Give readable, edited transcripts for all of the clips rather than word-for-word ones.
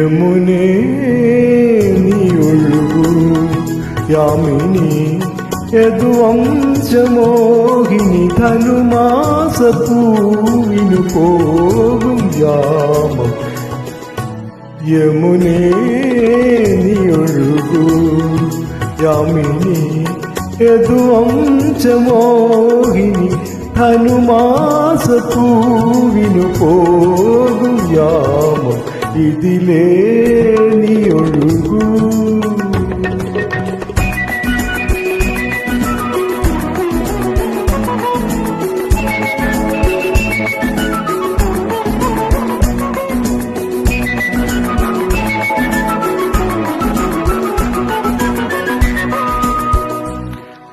യമുനേ നീ ഒഴുകൂ യാമിനി യദുവംശമോഹിനി ധനുമാസപ്പൂവിനു പോകും യാമം യമുനേ നീ ഒഴുകൂ യാമിനി യദുവംശമോഹിനി ധനുമാസപ്പൂവിനു പോകും യാമം ഇതിലേ നീ ഒഴുകൂ.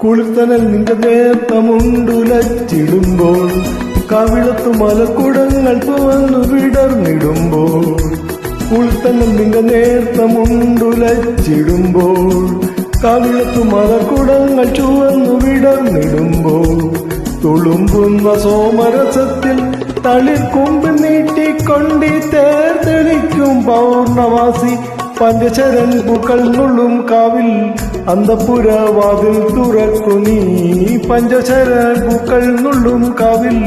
കുളിർത്തനൽ നിന്റെ നേർത്തമുണ്ടുലച്ചിടുമ്പോൾ കവിളത്തു മലക്കുടങ്ങൾ തുവന്നു വിടർന്നിടുമ്പോൾ കുളിർത്തനൽ നിന്റെ നേർത്തമുണ്ടുലച്ചിടുമ്പോൾ കവിളത്തു മലക്കുടങ്ങൾ ചുവന്നു വിടർന്നിടുമ്പോൾ തുളുമ്പുന്ന സോമരസത്തിൽ തളിർക്കൊമ്പ് നീട്ടിക്കൊണ്ടി തേർത്തെളിക്കും പൗർണമാസി പഞ്ചചരൻ പൂക്കൾ നുള്ളും കാവിൽ അന്തപുരവാതിൽ തുറക്കു നീ പഞ്ചചരൻ പൂക്കൾ നുള്ളും കാവിൽ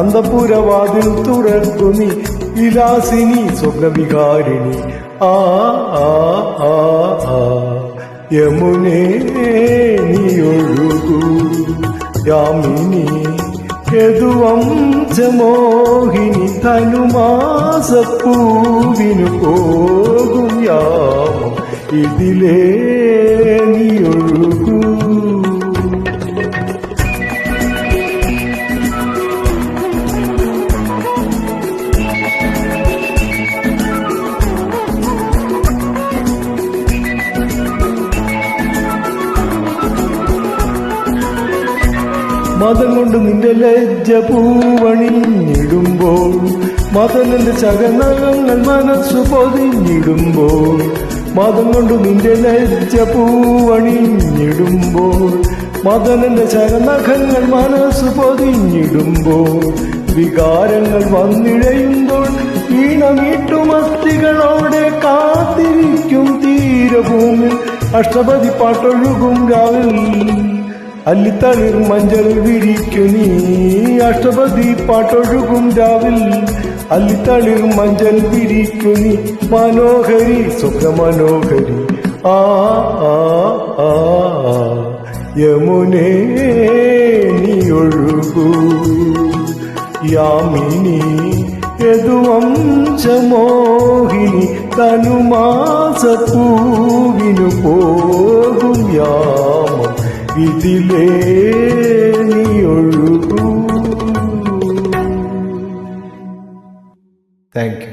അന്തപുരവാതിൽ തുറക്കു നീ വിലാസിനി സ്വപ്നവികാരിണി ആ ആ ആ ആ യമുനേ നീ ഒഴുകൂ യാമിനി യദുവംശമോഹിനി ധനുമാസപ്പൂവിനു പോകും യാമം ഇതിലേ നീ ഒഴുകൂ. മതം കൊണ്ട് നിന്റെ ലജ്ജ പൂവണിഞ്ഞിടുമ്പോൾ മതനന്റെ ചകനങ്ങൾ മനസ്സു പൊതിഞ്ഞിടുമ്പോൾ മതം കൊണ്ട് നിന്റെ ലജ്ജ പൂവണിഞ്ഞിടുമ്പോൾ മതനന്റെ ചകനഖങ്ങൾ മനസ്സു പൊതിഞ്ഞിടുമ്പോൾ വികാരങ്ങൾ വന്നിഴയുമ്പോൾ ഈണമീട്ടുമസ്തികളോടെ കാത്തിരിക്കും തീരഭൂമി അഷ്ടപതി പാട്ടൊഴുകും രാവിൽ അല്ലിത്തളിർ മഞ്ചൽ വിരിക്കു നീ അഷ്ടപതി പാട്ടൊഴുകും രാവിൽ അല്ലിത്തളിർ മഞ്ചൽ വിരിക്കു നീ മനോഹരി സ്വപ്നമനോഹരി ആ ആ ആ യമുനേ നീ ഒഴുകൂ യാമിനി യദുവംശമോഹിനി ധനുമാസപ്പൂവിനു പോകും യാമം ഇതിലേ നീ ഒഴുകൂ. Thank you.